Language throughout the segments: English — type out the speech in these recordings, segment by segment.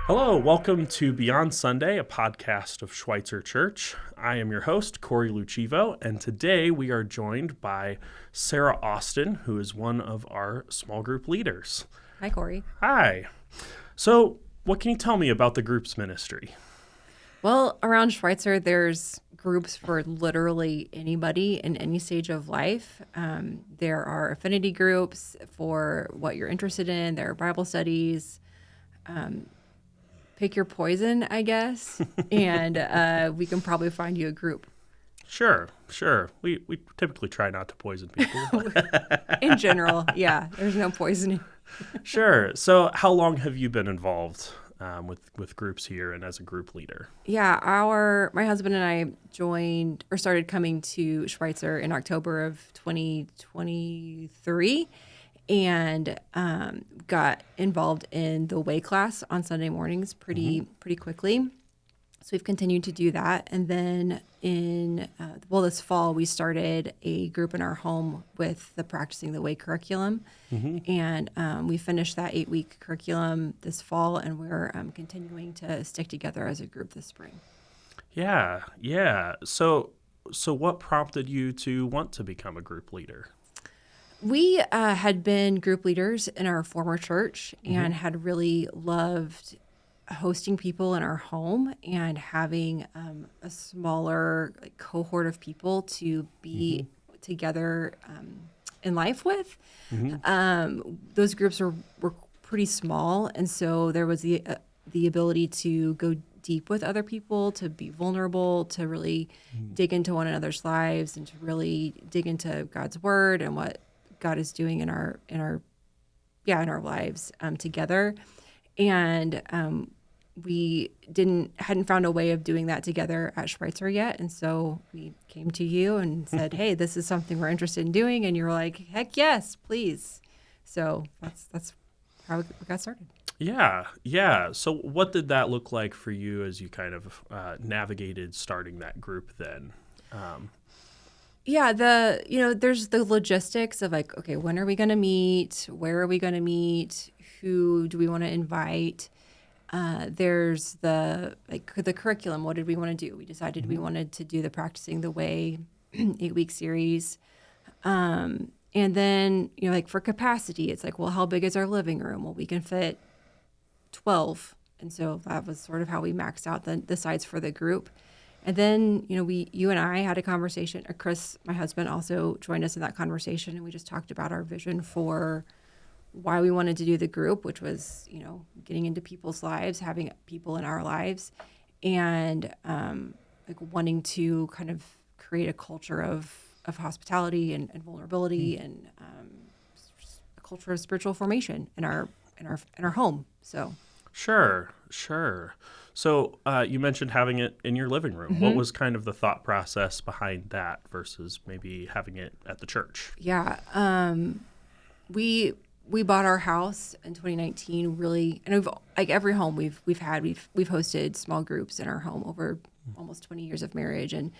Hello, welcome to Beyond Sunday, a podcast of Schweitzer Church. I am your host, Corey Lucivo, and today we are joined by Sarah Austin, who is one of our small group leaders. Hi, Corey. Hi. So, what can you tell me about the group's ministry? Well, around Schweitzer, there's groups for literally anybody in any stage of life. There are affinity groups for what you're interested in. There are Bible studies. Pick your poison, I guess, and we can probably find you a group. Sure. We typically try not to poison people. In general, yeah, there's no poisoning. Sure. So, how long have you been involved with groups here and as a group leader? Yeah, my husband and I joined or started coming to Schweitzer in October of 2023 and got involved in the Way class on Sunday mornings pretty quickly. So we've continued to do that. And then this fall, we started a group in our home with the Practicing the Way curriculum. And we finished that 8-week curriculum this fall, and we're continuing to stick together as a group this spring. Yeah. So what prompted you to want to become a group leader? We had been group leaders in our former church and had really loved hosting people in our home and having a smaller cohort of people to be together in life with. Those groups were pretty small, and so there was the ability to go deep with other people, to be vulnerable, to really dig into one another's lives, and to really dig into God's word and what God is doing in our lives together. And we hadn't found a way of doing that together at Schweitzer yet. And so we came to you and said, hey, this is something we're interested in doing. And you were like, heck yes, please. So that's how we got started. Yeah. So what did that look like for you as you kind of navigated starting that group then? There's the logistics of okay, when are we going to meet? Where are we going to meet? Who do we want to invite? There's the curriculum. What did we want to do? We decided we wanted to do the Practicing the Way 8-week series. And then, for capacity, it's well, how big is our living room? Well, we can fit 12. And so that was sort of how we maxed out the size for the group. And then, you and I had a conversation. Chris, my husband, also joined us in that conversation, and we just talked about our vision for why we wanted to do the group, which was, getting into people's lives, having people in our lives, and wanting to kind of create a culture of hospitality and vulnerability and a culture of spiritual formation in our home. So. Sure. So you mentioned having it in your living room. What was kind of the thought process behind that versus maybe having it at the church? Yeah. We bought our house in 2019 really, and we've every home we've hosted small groups in our home over almost 20 years of marriage. And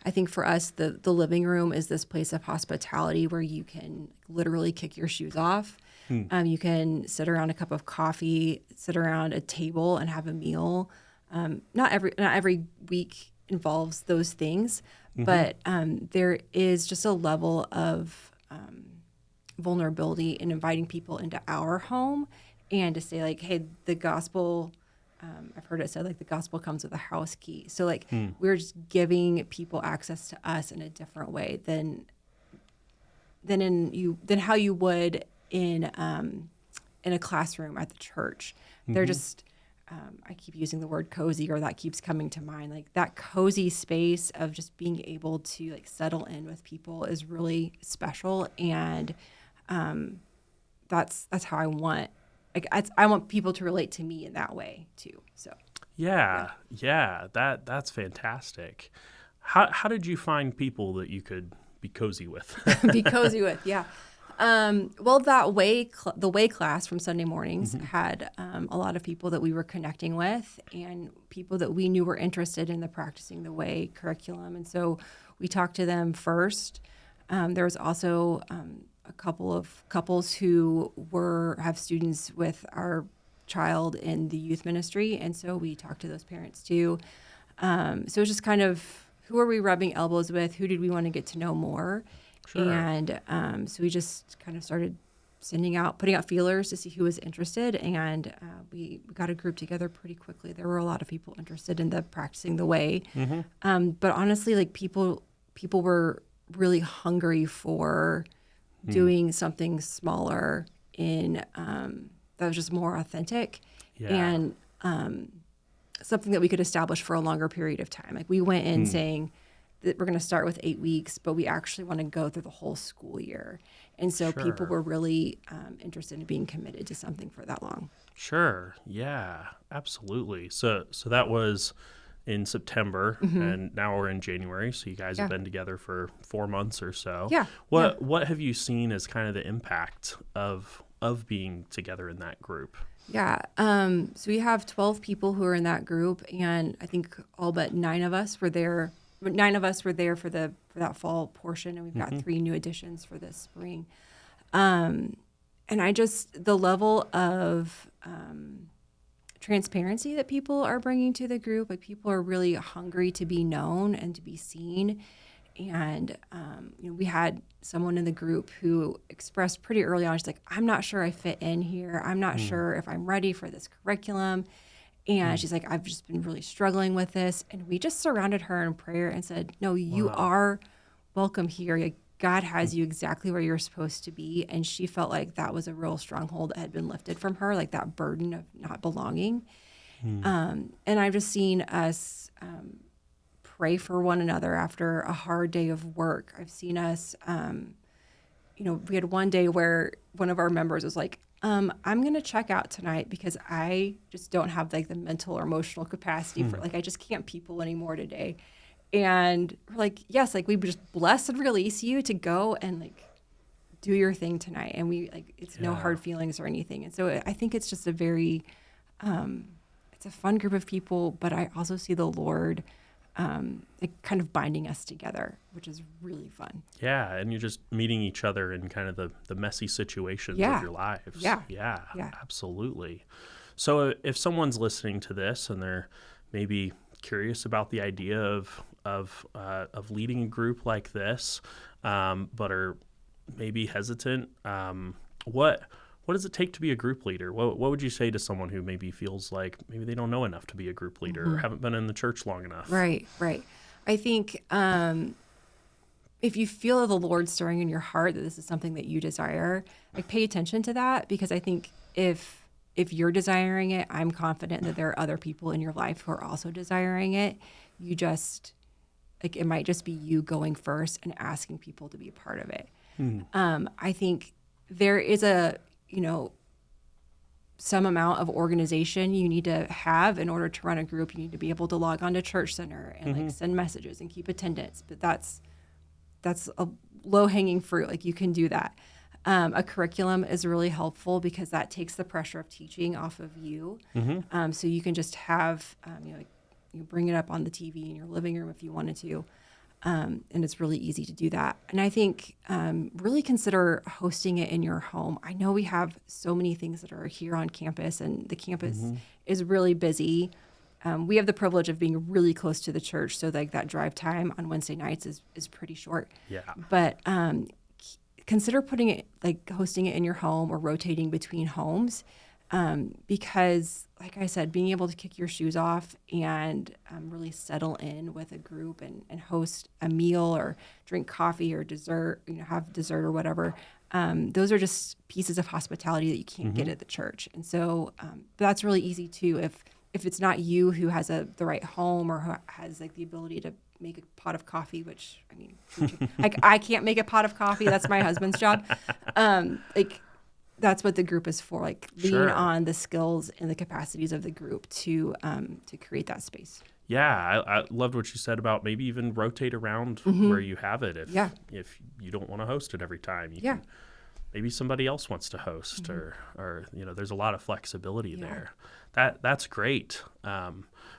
I think for us, the living room is this place of hospitality where you can literally kick your shoes off. You can sit around a cup of coffee, sit around a table and have a meal. Not every week involves those things, but there is just a level of vulnerability in inviting people into our home and to say hey, the gospel, I've heard it said the gospel comes with a house key. So we're just giving people access to us in a different way than how you would in a classroom at the church. They're just I keep using the word cozy, or that keeps coming to mind. That cozy space of just being able to settle in with people is really special, and that's how I want. I want people to relate to me in that way too. So. Yeah. That's fantastic. How did you find people that you could be cozy with? Be cozy with, yeah. Well, the Way class from Sunday mornings had a lot of people that we were connecting with and people that we knew were interested in the Practicing the Way curriculum. And so we talked to them first. There was also a couple of couples who have students with our child in the youth ministry. And so we talked to those parents too. So it was just kind of, who are we rubbing elbows with? Who did we want to get to know more? Sure. And so we just kind of started putting out feelers to see who was interested. And we got a group together pretty quickly. There were a lot of people interested in practicing the way. But honestly, like people were really hungry for doing something smaller that was just more authentic and something that we could establish for a longer period of time. Like we went in saying that we're going to start with 8 weeks, but we actually want to go through the whole school year. And so people were really interested in being committed to something for that long. Sure. Yeah, absolutely. So that was in September, and now we're in January. So you guys have been together for 4 months or so. Yeah. What have you seen as kind of the impact of being together in that group? Yeah. So we have 12 people who are in that group, and I think all but 9 of us were there. 9 of us were there for that fall portion, and we've got 3 new additions for this spring. And the level of transparency that people are bringing to the group, like people are really hungry to be known and to be seen. And we had someone in the group who expressed pretty early on, she's like, I'm not sure I fit in here. I'm not sure if I'm ready for this curriculum. And she's like, I've just been really struggling with this. And we just surrounded her in prayer and said, no, you are welcome here. Like, God has you exactly where you're supposed to be. And she felt like that was a real stronghold that had been lifted from her, like that burden of not belonging. And I've just seen us pray for one another after a hard day of work. I've seen us, we had one day where one of our members was like, I'm going to check out tonight because I just don't have like the mental or emotional capacity for I just can't people anymore today. And we're like, yes, like we just bless and release you to go and like do your thing tonight. And it's no hard feelings or anything. And so I think it's just a very, it's a fun group of people, but I also see the Lord kind of binding us together, which is really fun. Yeah, and you're just meeting each other in kind of the messy situations of your lives. Yeah, absolutely. So if someone's listening to this and they're maybe curious about the idea of leading a group like this, but are maybe hesitant, what does it take to be a group leader? What would you say to someone who maybe feels like maybe they don't know enough to be a group leader or haven't been in the church long enough? Right. I think if you feel the Lord stirring in your heart that this is something that you desire, like pay attention to that, because I think if you're desiring it, I'm confident that there are other people in your life who are also desiring it. You just, it might just be you going first and asking people to be a part of it. I think there is some amount of organization you need to have in order to run a group. You need to be able to log on to Church Center and send messages and keep attendance. But that's a low-hanging fruit. Like you can do that. A curriculum is really helpful because that takes the pressure of teaching off of you. So you can just have, you bring it up on the TV in your living room if you wanted to. And it's really easy to do that. And I think really consider hosting it in your home. I know we have so many things that are here on campus, and the campus is really busy. We have the privilege of being really close to the church, so like that drive time on Wednesday nights is pretty short. Yeah. But consider putting it, like hosting it in your home or rotating between homes. Because like I said, being able to kick your shoes off and really settle in with a group and host a meal or drink coffee or dessert, have dessert or whatever. Those are just pieces of hospitality that you can't get at the church. And so that's really easy too. If it's not you who has the right home or who has like the ability to make a pot of coffee, which I mean, I can't make a pot of coffee. That's my husband's job. That's what the group is for. Like lean on the skills and the capacities of the group to create that space. Yeah, I loved what you said about maybe even rotate around where you have it. If you don't want to host it every time, you can maybe somebody else wants to host, or there's a lot of flexibility there. That's great.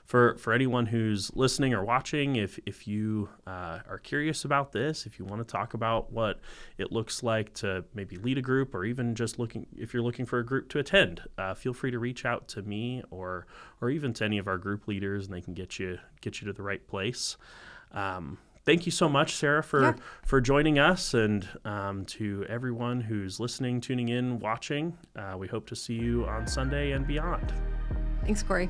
For anyone who's listening or watching, if you are curious about this, if you want to talk about what it looks like to maybe lead a group, or even just if you're looking for a group to attend, feel free to reach out to me or even to any of our group leaders, and they can get you to the right place. Thank you so much, Sarah, for joining us, and to everyone who's listening, tuning in, watching. We hope to see you on Sunday and beyond. Thanks, Corey.